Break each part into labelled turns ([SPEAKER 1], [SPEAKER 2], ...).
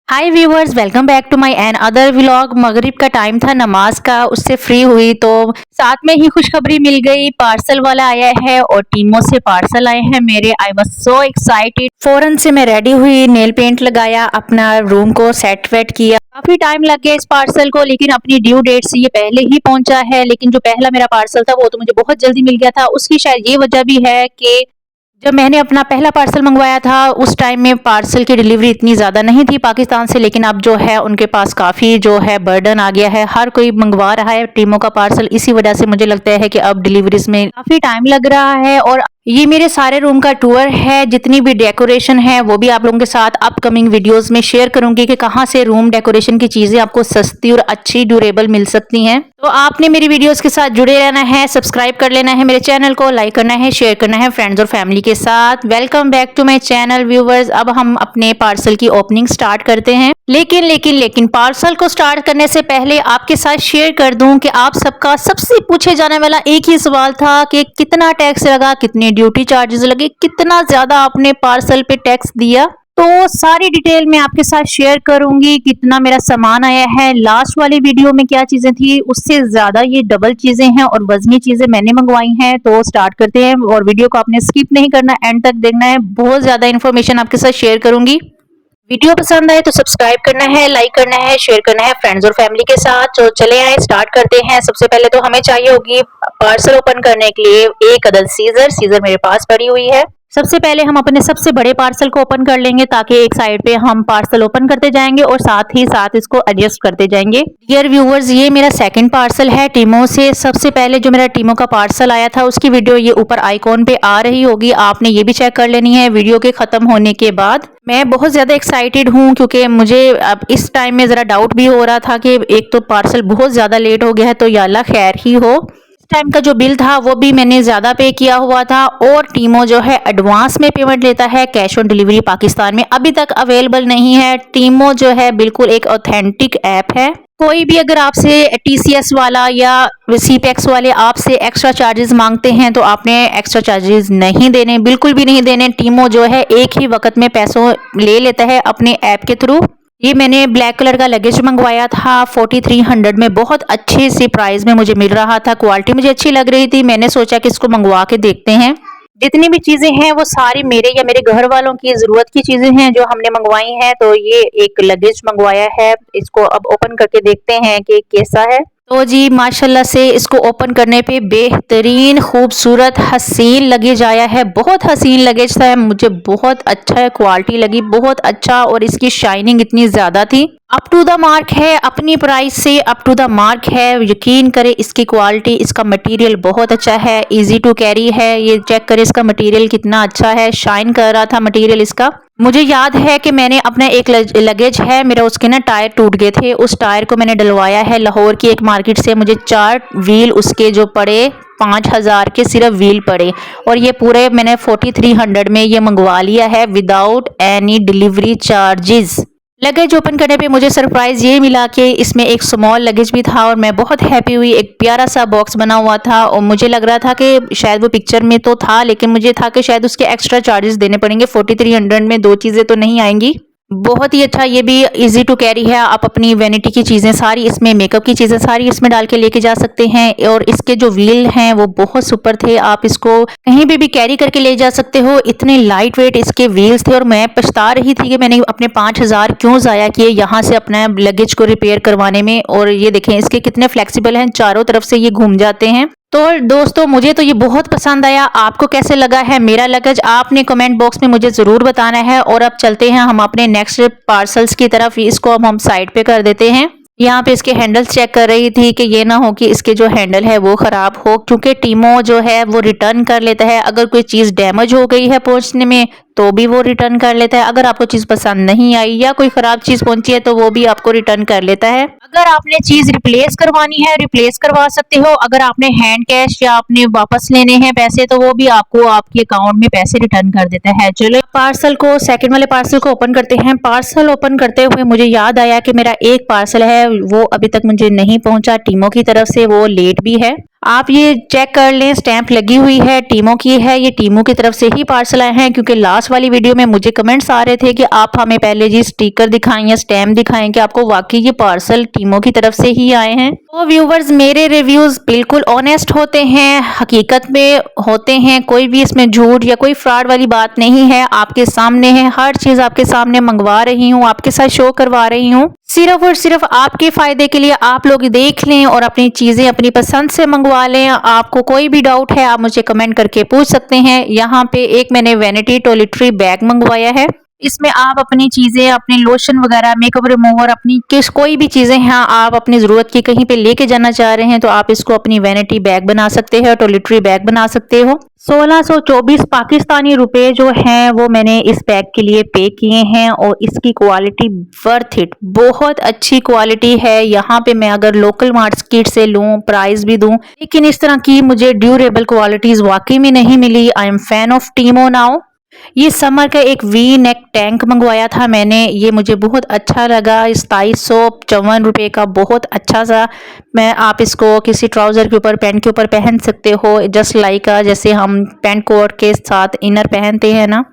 [SPEAKER 1] Hi viewers, welcome back to my another vlog. मगरिब का time था, नमाज का, उससे फ्री हुई तो साथ में ही खुशखबरी मिल गई। पार्सल वाला आया है और टीमों से पार्सल आए हैं मेरे। I was so excited. फौरन से मैं रेडी हुई, नेल पेंट लगाया, अपना रूम को सेट वेट किया। काफी टाइम लग गया इस पार्सल को, लेकिन अपनी ड्यू डेट से ये पहले ही पहुंचा है। लेकिन जो पहला मेरा पार्सल था वो तो मुझे बहुत जल्दी मिल गया था। उसकी शायद ये वजह भी है कि जब मैंने अपना पहला पार्सल मंगवाया था उस टाइम में पार्सल की डिलीवरी इतनी ज़्यादा नहीं थी पाकिस्तान से, लेकिन अब जो है उनके पास काफ़ी जो है बर्डन आ गया है। हर कोई मंगवा रहा है टीमों का पार्सल। इसी वजह से मुझे लगता है कि अब डिलीवरीज में काफ़ी टाइम लग रहा है। और ये मेरे सारे रूम का टूर है, जितनी भी डेकोरेशन है वो भी आप लोगों के साथ अपकमिंग वीडियोस में शेयर करूंगी कि कहाँ से रूम डेकोरेशन की चीज़ें आपको सस्ती और अच्छी ड्यूरेबल मिल सकती हैं। तो आपने मेरी वीडियोस के साथ जुड़े रहना है, सब्सक्राइब कर लेना है मेरे चैनल को, लाइक करना है, शेयर करना है फ्रेंड्स और फैमिली के साथ। Welcome back to my channel viewers. अब हम अपने पार्सल की ओपनिंग स्टार्ट करते हैं। लेकिन पार्सल को स्टार्ट करने से पहले आपके साथ शेयर कर दूं कि आप सबका सबसे पूछे जाने वाला एक ही सवाल था कि कितना टैक्स लगा, कितने ड्यूटी चार्जेस लगे, कितना ज्यादा आपने पार्सल पे टैक्स दिया। तो सारी डिटेल मैं आपके साथ शेयर करूंगी। कितना मेरा सामान आया है, लास्ट वाली वीडियो में क्या चीजें थी उससे ज्यादा ये डबल चीजें हैं और वजनी चीजें मैंने मंगवाई हैं। तो स्टार्ट करते हैं और वीडियो को आपने स्किप नहीं करना, एंड तक देखना है। बहुत ज्यादा इन्फॉर्मेशन आपके साथ शेयर करूंगी। वीडियो पसंद आए तो सब्सक्राइब करना है, लाइक करना है, शेयर करना है फ्रेंड्स और फैमिली के साथ। तो चले आए, स्टार्ट करते हैं। सबसे पहले तो हमें चाहिए होगी पार्सल ओपन करने के लिए एक अदद सीजर मेरे पास पड़ी हुई है। सबसे पहले हम अपने सबसे बड़े पार्सल को ओपन कर लेंगे ताकि एक साइड पे हम पार्सल ओपन करते जाएंगे और साथ ही साथ इसको एडजस्ट करते जाएंगे। डियर व्यूअर्स, ये मेरा सेकंड पार्सल है टीमो से। सबसे पहले जो मेरा टीमो का पार्सल आया था उसकी वीडियो ये ऊपर आइकॉन पे आ रही होगी, आपने ये भी चेक कर लेनी है वीडियो के खत्म होने के बाद। मैं बहुत ज्यादा एक्साइटेड हूँ क्योंकि मुझे अब इस टाइम में जरा डाउट भी हो रहा था कि एक तो पार्सल बहुत ज्यादा लेट हो गया है, तो या अल्लाह खैर ही हो। टाइम का जो बिल था वो भी मैंने ज्यादा पे किया हुआ था और टीमो जो है एडवांस में पेमेंट लेता है। कैश ऑन डिलीवरी पाकिस्तान में अभी तक अवेलेबल नहीं है। टीमो जो है बिल्कुल एक ऑथेंटिक ऐप है। कोई भी अगर आपसे टीसीएस वाला या सीपैक्स वाले आपसे एक्स्ट्रा चार्जेस मांगते हैं तो आपने एक्स्ट्रा चार्जेस नहीं देने, बिल्कुल भी नहीं देने। टीमो जो है एक ही वक्त में पैसों ले लेता है अपने ऐप के थ्रू। ये मैंने ब्लैक कलर का लगेज मंगवाया था 4300 में, बहुत अच्छे सी प्राइस में मुझे मिल रहा था। क्वालिटी मुझे अच्छी लग रही थी, मैंने सोचा कि इसको मंगवा के देखते हैं। जितनी भी चीजें हैं वो सारी मेरे या मेरे घर वालों की जरूरत की चीजें हैं जो हमने मंगवाई हैं। तो ये एक लगेज मंगवाया है, इसको अब ओपन करके देखते हैं कि कैसा है। तो जी माशाल्लाह से इसको ओपन करने पे बेहतरीन खूबसूरत हसीन लगेज आया है। बहुत हसीन लगेज था, मुझे बहुत अच्छा क्वालिटी लगी, बहुत अच्छा। और इसकी शाइनिंग इतनी ज्यादा थी, अप टू द मार्क है, अपनी प्राइस से अप टू द मार्क है। यकीन करें इसकी क्वालिटी, इसका मटेरियल बहुत अच्छा है, इजी टू कैरी है। ये चेक करें इसका मटेरियल कितना अच्छा है, शाइन कर रहा था मटेरियल इसका। मुझे याद है कि मैंने अपना एक लगेज है मेरा, उसके ना टायर टूट गए थे, उस टायर को मैंने डलवाया है लाहौर की एक मार्केट से। मुझे 4 व्हील उसके जो पड़े 5000 के सिर्फ व्हील पड़े, और ये पूरे मैंने 4300 में ये मंगवा लिया है without any delivery charges. Luggage open करने पे मुझे सरप्राइज ये मिला कि इसमें एक स्मॉल लगेज भी था और मैं बहुत हैप्पी हुई। एक प्यारा सा बॉक्स बना हुआ था और मुझे लग रहा था कि शायद वो पिक्चर में तो था, लेकिन मुझे था कि शायद उसके एक्स्ट्रा चार्जेस देने पड़ेंगे। 4300 में 2 चीजें तो नहीं आएंगी। बहुत ही अच्छा, ये भी इजी टू कैरी है। आप अपनी वैनिटी की चीजें सारी इसमें, मेकअप की चीजें सारी इसमें डाल के लेके जा सकते हैं। और इसके जो व्हील हैं वो बहुत सुपर थे, आप इसको कहीं भी कैरी करके ले जा सकते हो। इतने लाइट वेट इसके व्हील्स थे और मैं पछता रही थी कि मैंने अपने 5000 क्यों जाया किए यहाँ से अपना लगेज को रिपेयर करवाने में। और ये देखें इसके कितने फ्लेक्सिबल हैं, चारों तरफ से ये घूम जाते हैं। तो दोस्तों मुझे तो ये बहुत पसंद आया। आपको कैसे लगा है मेरा लगेज, आपने कमेंट बॉक्स में मुझे जरूर बताना है। और अब चलते हैं हम अपने नेक्स्ट पार्सल्स की तरफ। इसको अब हम साइड पे कर देते हैं। यहाँ पे इसके हैंडल्स चेक कर रही थी कि ये ना हो कि इसके जो हैंडल है वो खराब हो, क्योंकि टीमो जो है वो रिटर्न कर लेता है। अगर कोई चीज डैमेज हो गई है पहुंचने में तो भी वो रिटर्न कर लेता है। अगर आपको चीज पसंद नहीं आई या कोई खराब चीज पहुंची है तो वो भी आपको रिटर्न कर लेता है। अगर आपने चीज रिप्लेस करवानी है रिप्लेस करवा सकते हो। अगर आपने हैंड कैश या आपने वापस लेने हैं पैसे तो वो भी आपको आपके अकाउंट में पैसे रिटर्न कर देता है। चलो पार्सल को, सेकंड वाले पार्सल को ओपन करते हैं। पार्सल ओपन करते हुए मुझे याद आया कि मेरा एक पार्सल है वो अभी तक मुझे नहीं पहुंचा टीमो की तरफ से, वो लेट भी है। आप ये चेक कर लें, स्टैंप लगी हुई है, टीमो की है, ये टीमो की तरफ से ही पार्सल आए हैं। क्योंकि लास्ट वाली वीडियो में मुझे कमेंट्स आ रहे थे कि आप हमें पहले जी स्टिकर दिखाएं या स्टैम्प दिखाएं कि आपको वाकई ये पार्सल टीमो की तरफ से ही आए हैं। तो व्यूवर्स, मेरे रिव्यूज बिल्कुल ऑनेस्ट होते हैं, हकीकत में होते हैं, कोई भी इसमें झूठ या कोई फ्रॉड वाली बात नहीं है। आपके सामने है, हर चीज आपके सामने मंगवा रही हूँ, आपके साथ शो करवा रही हूँ, सिर्फ और सिर्फ आपके फायदे के लिए। आप लोग देख लें और अपनी चीजें अपनी पसंद से मंगवा लें। आपको कोई भी डाउट है आप मुझे कमेंट करके पूछ सकते हैं। यहाँ पे एक मैंने वैनिटी टॉयलेटरी बैग मंगवाया है, इसमें आप अपनी चीजें, अपने लोशन वगैरह, मेकअप रिमूवर, अपनी किस कोई भी चीजें हैं आप अपनी जरूरत की कहीं पे लेके जाना चाह रहे हैं तो आप इसको अपनी वैनिटी बैग बना सकते हैं, टॉयलेटरी बैग बना सकते हो। 1624 पाकिस्तानी रुपए जो हैं वो मैंने इस बैग के लिए पे किए हैं और इसकी क्वालिटी वर्थ इट, बहुत अच्छी क्वालिटी है। यहाँ पे मैं अगर लोकल मार्केट से लूँ, प्राइस भी दूँ, लेकिन इस तरह की मुझे ड्यूरेबल क्वालिटीज वाकई में नहीं मिली। I am fan of Teemo now. ये समर का एक वी नेक टैंक मंगवाया था मैंने, ये मुझे बहुत अच्छा लगा। 2754 का बहुत अच्छा सा, मैं आप इसको किसी ट्राउजर के ऊपर, पैंट के ऊपर पहन सकते हो, जस्ट लाइक जैसे हम पैंट कोट के साथ इनर पहनते हैं ना,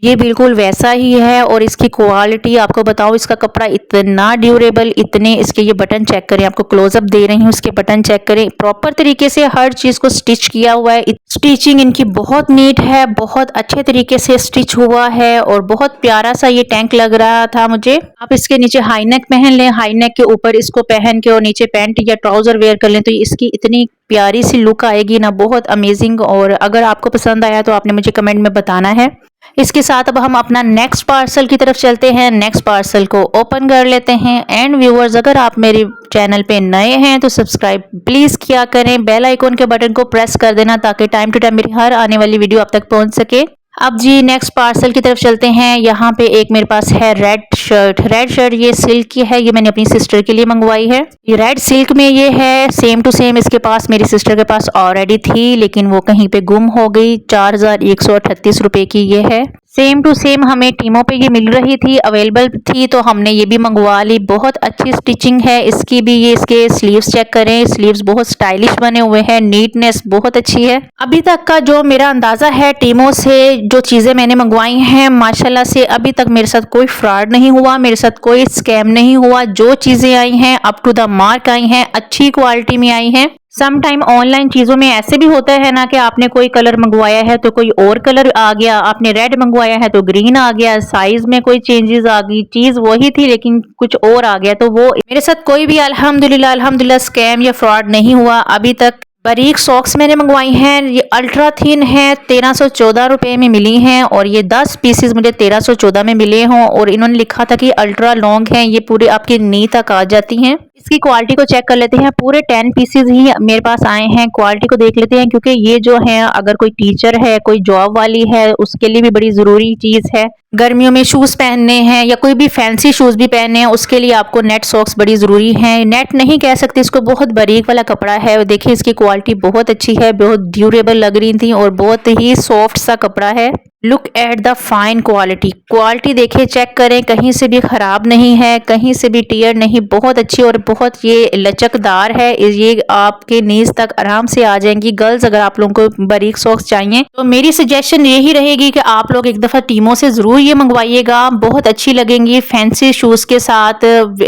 [SPEAKER 1] ये बिल्कुल वैसा ही है। और इसकी क्वालिटी आपको बताऊं, इसका कपड़ा इतना ड्यूरेबल, इतने इसके ये बटन चेक करें, आपको क्लोजअप दे रही हूँ, इसके बटन चेक करें, प्रॉपर तरीके से हर चीज को स्टिच किया हुआ है। स्टिचिंग इनकी बहुत नीट है, बहुत अच्छे तरीके से स्टिच हुआ है और बहुत प्यारा सा ये टैंक लग रहा था मुझे। आप इसके नीचे हाई नेक पहन लें, हाई नेक के ऊपर इसको पहन के और नीचे पैंट या ट्राउजर वेयर कर लें तो इसकी इतनी प्यारी सी लुक आएगी ना, बहुत अमेजिंग। और अगर आपको पसंद आया तो आपने मुझे कमेंट में बताना है। इसके साथ अब हम अपना नेक्स्ट पार्सल की तरफ चलते हैं, नेक्स्ट पार्सल को ओपन कर लेते हैं। एंड व्यूअर्स, अगर आप मेरे चैनल पे नए हैं तो सब्सक्राइब प्लीज किया करें, बेल आइकॉन के बटन को प्रेस कर देना ताकि टाइम टू टाइम मेरी हर आने वाली वीडियो आप तक पहुंच सके। अब जी नेक्स्ट पार्सल की तरफ चलते हैं। यहाँ पे एक मेरे पास है रेड शर्ट, रेड शर्ट ये सिल्क की है, ये मैंने अपनी सिस्टर के लिए मंगवाई है। ये रेड सिल्क में ये है, सेम टू सेम इसके पास मेरी सिस्टर के पास ऑलरेडी थी लेकिन वो कहीं पे गुम हो गई। 4138 रुपए की ये है, सेम टू सेम हमें टीमो पे ये मिल रही थी, अवेलेबल थी तो हमने ये भी मंगवा ली। बहुत अच्छी स्टिचिंग है इसकी भी, ये इसके स्लीव्स चेक करें, स्लीव्स बहुत स्टाइलिश बने हुए हैं, नीटनेस बहुत अच्छी है। अभी तक का जो मेरा अंदाजा है टीमो से जो चीजें मैंने मंगवाई हैं, माशाल्लाह से अभी तक मेरे साथ कोई फ्रॉड नहीं हुआ, मेरे साथ कोई स्कैम नहीं हुआ। जो चीजें आई हैं अप टू द मार्क आई हैं, अच्छी क्वालिटी में आई हैं। सम टाइम ऑनलाइन चीजों में ऐसे भी होता है ना कि आपने कोई कलर मंगवाया है तो कोई और कलर आ गया, आपने रेड मंगवाया है तो ग्रीन आ गया, साइज में कोई चेंजेस आ गई, चीज वही थी लेकिन कुछ और आ गया। तो वो मेरे साथ कोई भी अल्हम्दुलिल्लाह स्कैम या फ्रॉड नहीं हुआ अभी तक। बारीक सॉक्स मैंने मंगवाई हैं, ये अल्ट्रा थिन है, 1314 रुपए में मिली हैं और ये 10 पीसेस मुझे 1314 में मिले हों। और इन्होंने लिखा था कि अल्ट्रा लॉन्ग हैं, ये पूरे आपके नी तक आ जाती हैं। इसकी क्वालिटी को चेक कर लेते हैं, पूरे 10 पीसेस ही मेरे पास आए हैं। क्वालिटी को देख लेते हैं क्योंकि ये जो है अगर कोई टीचर है, कोई जॉब वाली है, उसके लिए भी बड़ी जरूरी चीज है। गर्मियों में शूज पहनने हैं या कोई भी फैंसी शूज भी पहनने हैं उसके लिए आपको नेट सॉक्स बड़ी जरूरी है। नेट नहीं कह सकते इसको, बहुत बारीक वाला कपड़ा है। देखिए इसकी क्वालिटी बहुत अच्छी है, बहुत ड्यूरेबल लग रही थी और बहुत ही सॉफ्ट सा कपड़ा है। Look at the fine quality, quality देखिए, चेक करें, कहीं से भी खराब नहीं है, कहीं से भी टीयर नहीं, बहुत अच्छी और बहुत ये लचकदार है। ये आपके नीज तक आराम से आ जाएंगी। गर्ल्स अगर आप लोगों को बारीक सॉक्स चाहिए तो मेरी सजेशन यही रहेगी कि आप लोग एक दफा टीमो से जरूर ये मंगवाइएगा, बहुत अच्छी लगेंगी फैंसी शूज के साथ।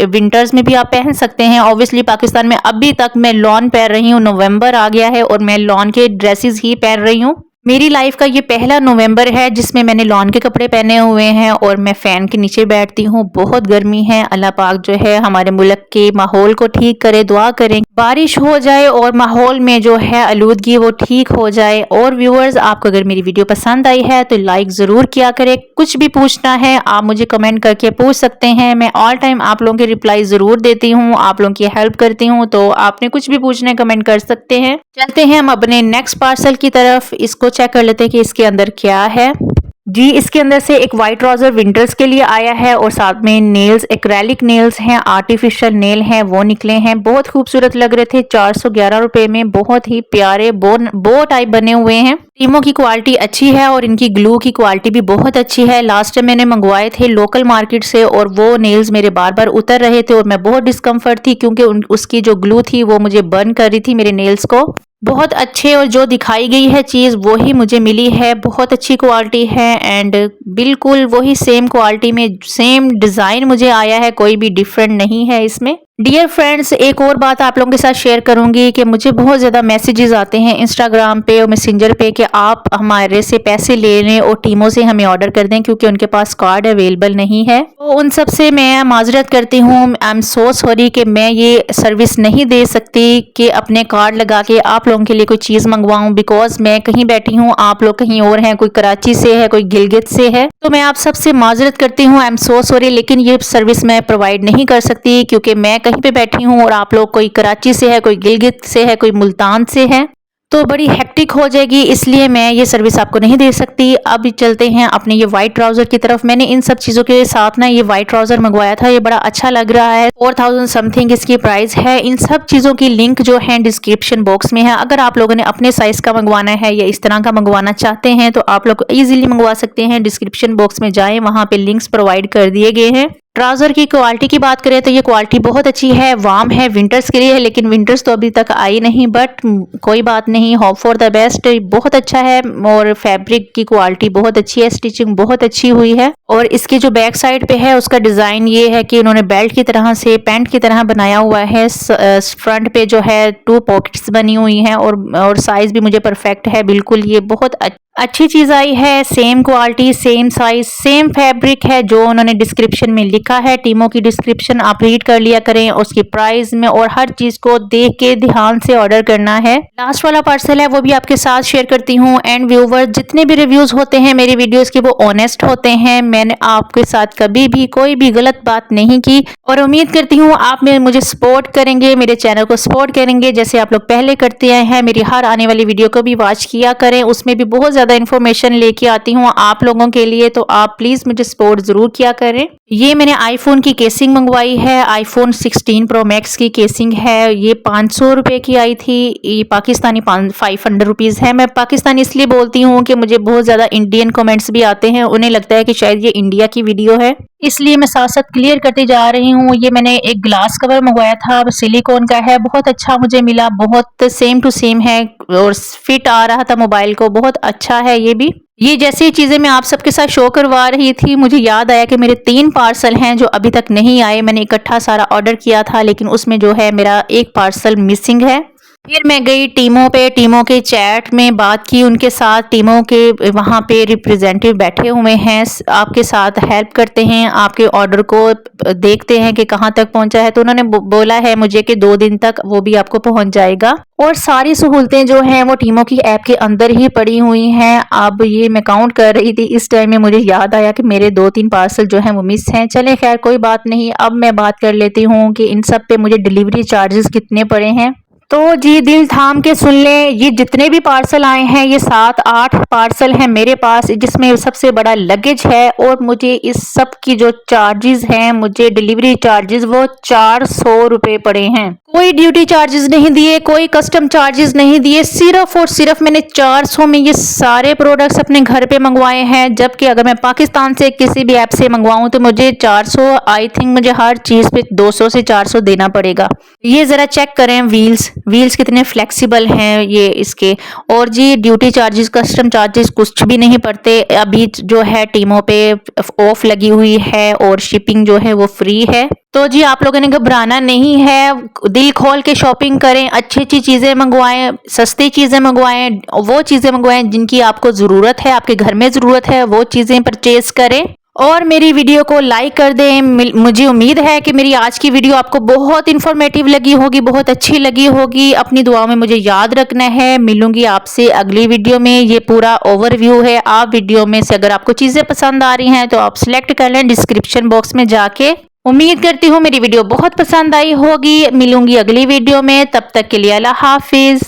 [SPEAKER 1] विंटर्स में भी आप पहन सकते हैं। ऑब्वियसली पाकिस्तान में अभी तक मैं लॉन पहन रही हूँ, नवंबर आ गया है और मैं लॉन के ड्रेसेस ही पहन रही हूँ। मेरी लाइफ का ये पहला नवंबर है जिसमें मैंने लॉन के कपड़े पहने हुए हैं और मैं फैन के नीचे बैठती हूँ। बहुत गर्मी है, अल्लाह पाक जो है हमारे मुल्क के माहौल को ठीक करे, दुआ करें बारिश हो जाए और माहौल में जो है आलूदगी वो ठीक हो जाए। और व्यूअर्स, आपको अगर मेरी वीडियो पसंद आई है तो लाइक जरूर किया करें। कुछ भी पूछना है आप मुझे कमेंट करके पूछ सकते हैं, मैं ऑल टाइम आप लोगों के रिप्लाई जरूर देती हूँ, आप लोगों की हेल्प करती हूँ। तो आपने कुछ भी पूछना है कमेंट कर सकते हैं। चलते हैं हम अपने नेक्स्ट पार्सल की तरफ, इसको चेक कर लेते हैं कि इसके अंदर क्या है। जी, इसके अंदर से एक वाइट ट्राउजर विंटर्स के लिए आया है और साथ में नेल्स, एक्रेलिक नेल्स हैं, आर्टिफिशियल नेल हैं, वो निकले हैं। बहुत खूबसूरत लग रहे थे, 411 रुपए में बहुत ही प्यारे बो टाइप बने हुए हैं। टीमो की क्वालिटी अच्छी है और इनकी ग्लू की क्वालिटी भी बहुत अच्छी है। लास्ट टाइम मैंने मंगवाए थे लोकल मार्केट से और वो नेल्स मेरे बार बार उतर रहे थे और मैं बहुत डिस्कम्फर्ट थी क्योंकि उसकी जो ग्लू थी वो मुझे बर्न कर रही थी मेरे नेल्स को। बहुत अच्छे और जो दिखाई गई है चीज़ वो ही मुझे मिली है। बहुत अच्छी क्वालिटी है एंड बिल्कुल वही सेम क्वालिटी में सेम डिज़ाइन मुझे आया है, कोई भी डिफरेंट नहीं है इसमें। डियर फ्रेंड्स, एक और बात आप लोगों के साथ शेयर करूंगी कि मुझे बहुत ज़्यादा मैसेजेस आते हैं इंस्टाग्राम पे और मैसेंजर पे कि आप हमारे से पैसे ले लें और टीमों से हमें ऑर्डर कर दें क्योंकि उनके पास कार्ड अवेलेबल नहीं है। तो उन सब से मैं माजरत करती हूँ, आई एम सो सॉरी कि मैं ये सर्विस नहीं दे सकती कि अपने कार्ड लगा के आप लोगों के लिए कोई चीज़ मंगवाऊँ, बिकॉज मैं कहीं बैठी हूँ, आप लोग कहीं और हैं, कोई कराची से है, कोई गिलगित से है। तो मैं आप सबसे माजरत करती हूँ, आई एम सो सॉरी, लेकिन ये सर्विस मैं प्रोवाइड नहीं कर सकती क्योंकि मैं कहीं पे बैठी हूँ और आप लोग कोई कराची से है, कोई गिलगित से है, कोई मुल्तान से है, तो बड़ी हेक्टिक हो जाएगी, इसलिए मैं ये सर्विस आपको नहीं दे सकती। अब चलते हैं अपने ये वाइट ट्राउजर की तरफ। मैंने इन सब चीज़ों के साथ ना ये वाइट ट्राउजर मंगवाया था, ये बड़ा अच्छा लग रहा है। 4000 समथिंग इसकी प्राइस है। इन सब चीज़ों की लिंक जो है डिस्क्रिप्शन बॉक्स में है। अगर आप लोगों ने अपने साइज का मंगवाना है या इस तरह का मंगवाना चाहते हैं तो आप लोग ईजिली मंगवा सकते हैं। डिस्क्रिप्शन बॉक्स में जाएं, वहाँ पे लिंक्स प्रोवाइड कर दिए गए हैं। ट्राउजर की क्वालिटी की बात करें तो ये क्वालिटी बहुत अच्छी है, वार्म है, विंटर्स के लिए है, लेकिन विंटर्स तो अभी तक आई नहीं, बट कोई बात नहीं, होप फॉर द बेस्ट। बहुत अच्छा है और फैब्रिक की क्वालिटी बहुत अच्छी है, स्टिचिंग बहुत अच्छी हुई है। और इसकी जो बैक साइड पे है उसका डिजाइन ये है कि उन्होंने बेल्ट की तरह से पैंट की तरह बनाया हुआ है। फ्रंट पे जो है 2 पॉकेट्स बनी हुई हैं और साइज भी मुझे परफेक्ट है बिल्कुल। ये बहुत अच्छी चीज आई है, same quality, same size, same fabric है जो उन्होंने डिस्क्रिप्शन में लिखा है। टीमों की डिस्क्रिप्शन आप रीड कर लिया करें, उसकी प्राइस में और हर चीज को देख के ध्यान से ऑर्डर करना है। लास्ट वाला पार्सल है वो भी आपके साथ शेयर करती हूँ। एंड व्यूवर, जितने भी रिव्यूज होते हैं मेरी वीडियोस के वो ऑनेस्ट होते हैं। मैंने आपके साथ कभी भी कोई भी गलत बात नहीं की और उम्मीद करती हूँ आप मुझे सपोर्ट करेंगे, मेरे चैनल को सपोर्ट करेंगे जैसे आप लोग पहले करते आए हैं। मेरी हर आने वाली वीडियो को भी वॉच किया करें, उसमें भी बहुत ज्यादा इन्फॉर्मेशन लेके आती हूँ आप लोगों के लिए, तो आप प्लीज मुझे सपोर्ट जरूर किया करें। ये मैंने आईफोन की केसिंग मंगवाई है, आईफोन 16 प्रो मैक्स की केसिंग है। ये 500 रुपए की आई थी। ये पाकिस्तानी 500 रुपीज है। मैं पाकिस्तानी इसलिए बोलती हूँ कि मुझे बहुत ज्यादा इंडियन कमेंट्स भी आते हैं, उन्हें लगता है कि शायद ये इंडिया की वीडियो है, इसलिए मैं साथ साथ क्लियर करती जा रही हूँ। ये मैंने एक ग्लास कवर मंगवाया था, सिलिकॉन का है, बहुत अच्छा मुझे मिला, बहुत सेम टू सेम है और फिट आ रहा था मोबाइल को, बहुत अच्छा है ये भी। ये जैसी चीजें मैं आप सबके साथ शो करवा रही थी, मुझे याद आया कि मेरे 3 पार्सल हैं जो अभी तक नहीं आए। मैंने इकट्ठा सारा ऑर्डर किया था लेकिन उसमें जो है मेरा एक पार्सल मिसिंग है। फिर मैं गई टीमों पे, टीमों के चैट में बात की उनके साथ। टीमों के वहाँ पे रिप्रेजेंटेटिव बैठे हुए हैं, आपके साथ हेल्प करते हैं, आपके ऑर्डर को देखते हैं कि कहाँ तक पहुँचा है। तो उन्होंने बोला है मुझे कि 2 दिन तक वो भी आपको पहुँच जाएगा। और सारी सहूलतें जो हैं वो टीमों की ऐप के अंदर ही पड़ी हुई हैं। अब ये मैं काउंट कर रही थी, इस टाइम में मुझे याद आया कि मेरे 2-3 पार्सल जो हैं वो मिस हैं। चले खैर कोई बात नहीं। अब मैं बात कर लेती हूँ कि इन सब पे मुझे डिलीवरी चार्जेस कितने पड़े हैं। तो जी दिल थाम के सुन लें, ये जितने भी पार्सल आए हैं ये 7-8 पार्सल हैं मेरे पास, जिसमें सबसे बड़ा लगेज है। और मुझे इस सब की जो चार्जेस हैं, मुझे डिलीवरी चार्जेस वो 400 रुपए पड़े हैं। कोई ड्यूटी चार्जेस नहीं दिए, कोई कस्टम चार्जेस नहीं दिए, सिर्फ और सिर्फ मैंने 400 में ये सारे प्रोडक्ट्स अपने घर पे मंगवाए हैं। जबकि अगर मैं पाकिस्तान से किसी भी ऐप से मंगवाऊं तो मुझे 400, आई थिंक मुझे हर चीज पे 200 से 400 देना पड़ेगा। ये जरा चेक करें व्हील्स कितने फ्लेक्सिबल हैं ये इसके। और जी ड्यूटी चार्जेस, कस्टम चार्जेस कुछ भी नहीं पड़ते। अभी जो है टीमों पे ऑफ लगी हुई है और शिपिंग जो है वो फ्री है। तो जी आप लोगों ने घबराना नहीं है, दिल खोल के शॉपिंग करें, अच्छी अच्छी चीजें मंगवाएं, सस्ती चीजें मंगवाएं, वो चीजें मंगवाएं जिनकी आपको जरूरत है, आपके घर में जरूरत है, वो चीजें परचेज करें। और मेरी वीडियो को लाइक कर दें। मुझे उम्मीद है कि मेरी आज की वीडियो आपको बहुत इन्फॉर्मेटिव लगी होगी, बहुत अच्छी लगी होगी। अपनी दुआ में मुझे याद रखना है। मिलूंगी आपसे अगली वीडियो में। ये पूरा ओवरव्यू है। आप वीडियो में से अगर आपको चीजें पसंद आ रही हैं तो आप सिलेक्ट कर लें डिस्क्रिप्शन बॉक्स में जाके। उम्मीद करती हूँ मेरी वीडियो बहुत पसंद आई होगी। मिलूंगी अगली वीडियो में, तब तक के लिए अल्लाह हाफिज।